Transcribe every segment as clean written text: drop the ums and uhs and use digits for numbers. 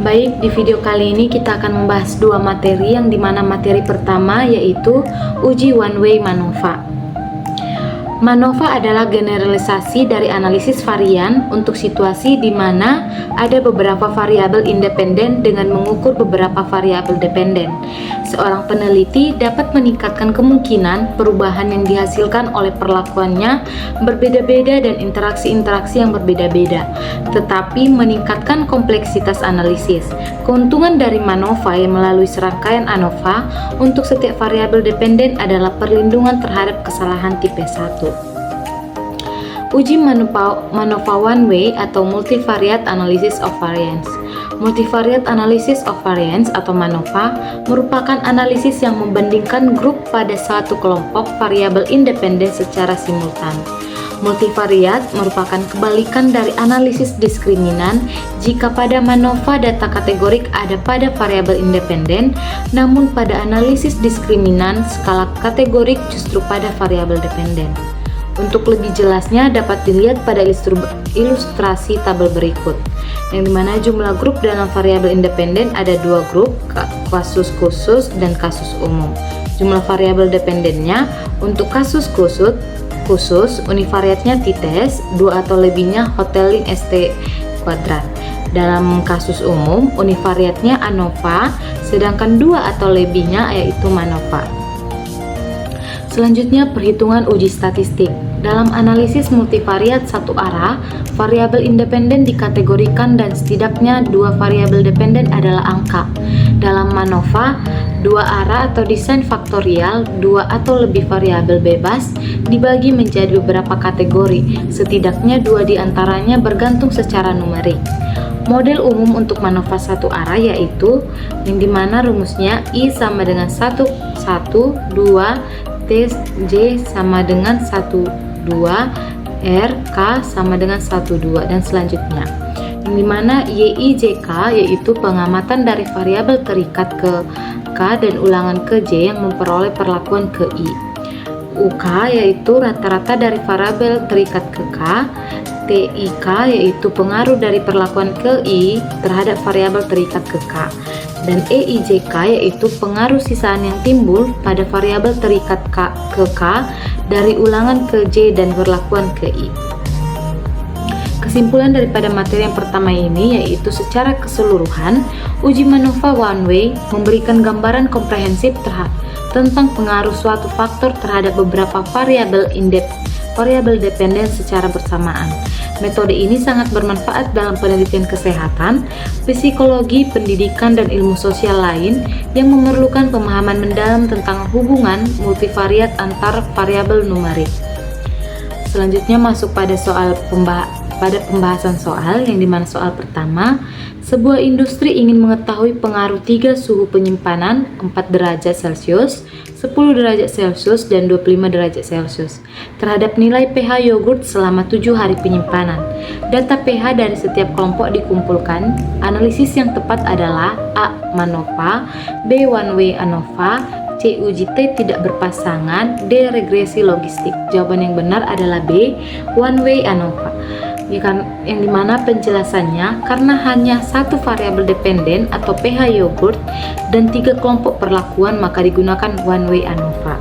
Baik, di video kali ini kita akan membahas dua materi, yang dimana materi pertama yaitu uji one-way MANOVA. MANOVA adalah generalisasi dari analisis varian untuk situasi di mana ada beberapa variabel independen dengan mengukur beberapa variabel dependen. Seorang peneliti dapat meningkatkan kemungkinan perubahan yang dihasilkan oleh perlakuannya berbeda-beda dan interaksi-interaksi yang berbeda-beda, tetapi meningkatkan kompleksitas analisis. Keuntungan dari MANOVA yang melalui serangkaian ANOVA untuk setiap variabel dependen adalah perlindungan terhadap kesalahan tipe 1. Uji MANOVA one-way atau multivariate analysis of variance. Multivariate analysis of variance atau MANOVA merupakan analisis yang membandingkan grup pada satu kelompok variabel independen secara simultan. Multivariate merupakan kebalikan dari analisis diskriminan jika pada MANOVA data kategorik ada pada variabel independen, namun pada analisis diskriminan skala kategorik justru pada variabel dependen. Untuk lebih jelasnya dapat dilihat pada ilustrasi tabel berikut, yang dimana jumlah grup dalam variabel independen ada dua grup, kasus khusus dan kasus umum. Jumlah variabel dependennya untuk kasus khusus univariatnya t-test, 2 atau lebihnya hotelin st kuadrat. Dalam kasus umum univariatnya ANOVA, sedangkan 2 atau lebihnya yaitu MANOVA. Selanjutnya perhitungan uji statistik. Dalam analisis multivariat satu arah, variabel independen dikategorikan dan setidaknya dua variabel dependen adalah angka. Dalam MANOVA, dua arah atau desain faktorial, dua atau lebih variabel bebas dibagi menjadi beberapa kategori, setidaknya dua di antaranya bergantung secara numerik. Model umum untuk MANOVA satu arah yaitu yang dimana rumusnya I sama dengan 1, 1, 2, T, J sama dengan 1, 2, R, K sama dengan 1, 2, dan selanjutnya. Yang dimana YIJK yaitu pengamatan dari variabel terikat ke K dan ulangan ke J yang memperoleh perlakuan ke I. UK yaitu rata-rata dari variabel terikat ke K. TIK yaitu pengaruh dari perlakuan ke I terhadap variabel terikat ke K. Dan EIJK yaitu pengaruh sisaan yang timbul pada variabel terikat ke K dari ulangan ke J dan perlakuan ke I. Kesimpulan daripada materi yang pertama ini yaitu secara keseluruhan, uji MANOVA one-way memberikan gambaran komprehensif tentang pengaruh suatu faktor terhadap beberapa variabel dependen secara bersamaan. Metode ini sangat bermanfaat dalam penelitian kesehatan, psikologi, pendidikan, dan ilmu sosial lain yang memerlukan pemahaman mendalam tentang hubungan multivariat antar variabel numerik. Selanjutnya masuk pada pembahasan soal, yang dimana soal pertama, sebuah industri ingin mengetahui pengaruh 3 suhu penyimpanan 4 derajat Celcius, 10 derajat Celcius, dan 25 derajat Celcius terhadap nilai pH yogurt selama 7 hari penyimpanan. Data pH dari setiap kelompok dikumpulkan. Analisis yang tepat adalah A. MANOVA, B. One-way ANOVA, C. Uji T tidak berpasangan, D. Regresi logistik. Jawaban yang benar adalah B. One-way ANOVA. Yang dimana penjelasannya karena hanya satu variabel dependen atau pH yogurt dan 3 kelompok perlakuan maka digunakan one-way ANOVA.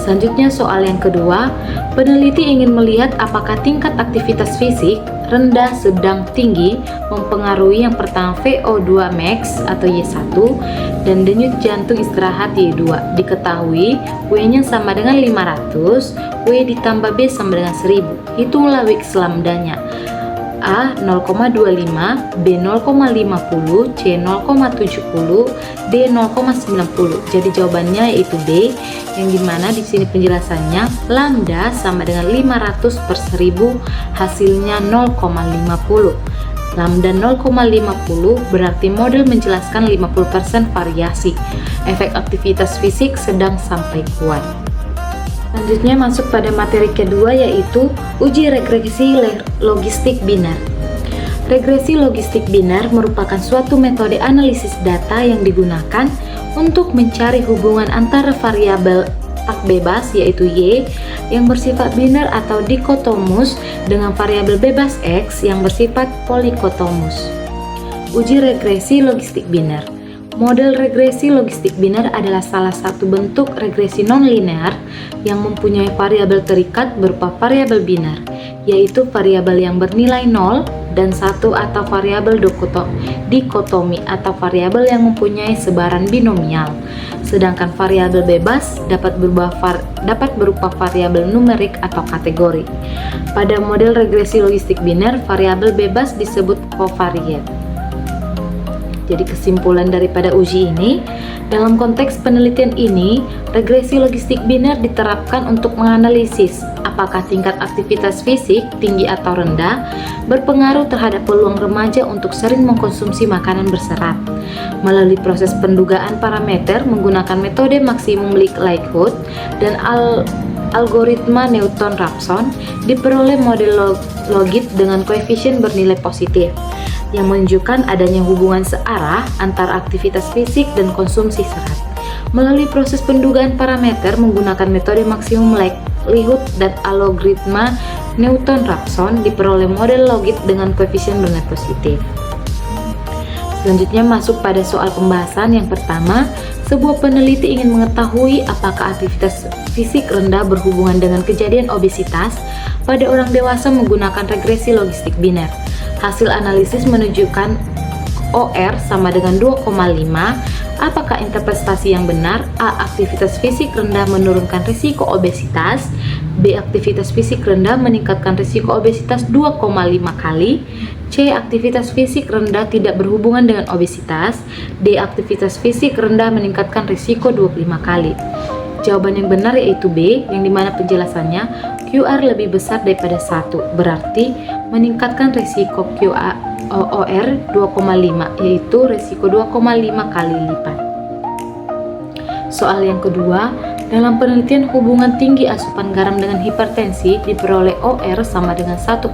Selanjutnya soal yang kedua, peneliti ingin melihat apakah tingkat aktivitas fisik rendah, sedang, tinggi mempengaruhi yang pertama VO2 max atau Y1 dan denyut jantung istirahat Y2. Diketahui W-nya sama dengan 500, W ditambah B sama dengan 1000. Hitunglah Wix lambdanya. A 0,25, B 0,50, C 0,70, D 0,90. Jadi jawabannya yaitu D, yang dimana di sini penjelasannya lambda sama dengan 500 per 1000, hasilnya 0,50. Lambda 0,50 berarti model menjelaskan 50% variasi. Efek aktivitas fisik sedang sampai kuat. Selanjutnya masuk pada materi kedua yaitu uji regresi logistik biner. Regresi logistik biner merupakan suatu metode analisis data yang digunakan untuk mencari hubungan antara variabel tak bebas yaitu Y yang bersifat biner atau dikotomus dengan variabel bebas X yang bersifat polikotomus. Uji regresi logistik biner. Model regresi logistik biner adalah salah satu bentuk regresi non-linear yang mempunyai variabel terikat berupa variabel biner, yaitu variabel yang bernilai 0 dan 1 atau variabel dikotomi atau variabel yang mempunyai sebaran binomial. Sedangkan variabel bebas dapat berupa variabel numerik atau kategori. Pada model regresi logistik biner, variabel bebas disebut covariate. Jadi kesimpulan daripada uji ini, dalam konteks penelitian ini, regresi logistik biner diterapkan untuk menganalisis apakah tingkat aktivitas fisik tinggi atau rendah berpengaruh terhadap peluang remaja untuk sering mengkonsumsi makanan berserat. Melalui proses pendugaan parameter menggunakan metode maksimum likelihood dan algoritma Newton-Raphson, diperoleh model logit dengan koefisien bernilai positif yang menunjukkan adanya hubungan searah antara aktivitas fisik dan konsumsi serat. Melalui proses pendugaan parameter menggunakan metode maksimum likelihood dan algoritma Newton-Raphson, diperoleh model logit dengan koefisien bernilai positif. Selanjutnya masuk pada soal pembahasan yang pertama. Sebuah peneliti ingin mengetahui apakah aktivitas fisik rendah berhubungan dengan kejadian obesitas pada orang dewasa menggunakan regresi logistik biner. Hasil analisis menunjukkan OR sama dengan 2,5. Apakah interpretasi yang benar? A. Aktivitas fisik rendah menurunkan risiko obesitas. B. Aktivitas fisik rendah meningkatkan risiko obesitas 2,5 kali. C. Aktivitas fisik rendah tidak berhubungan dengan obesitas. D. Aktivitas fisik rendah meningkatkan risiko 25 kali. Jawaban yang benar yaitu B, yang dimana penjelasannya QR lebih besar daripada 1, berarti meningkatkan risiko OR 2,5, yaitu risiko 2,5 kali lipat. Soal yang kedua, dalam penelitian hubungan tinggi asupan garam dengan hipertensi diperoleh OR sama dengan 1,0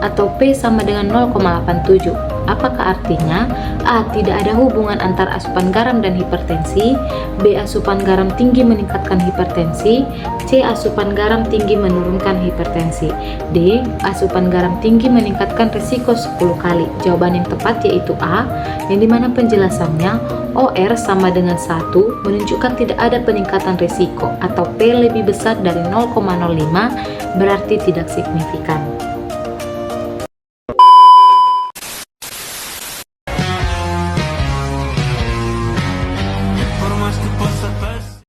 atau P sama dengan 0,87. Apakah artinya? A. Tidak ada hubungan antara asupan garam dan hipertensi. B. Asupan garam tinggi meningkatkan hipertensi. C. Asupan garam tinggi menurunkan hipertensi. D. Asupan garam tinggi meningkatkan risiko 10 kali. Jawaban yang tepat yaitu A, yang dimana penjelasannya OR sama dengan 1 menunjukkan tidak ada peningkatan risiko, atau P lebih besar dari 0,05 berarti tidak signifikan. Por más que possa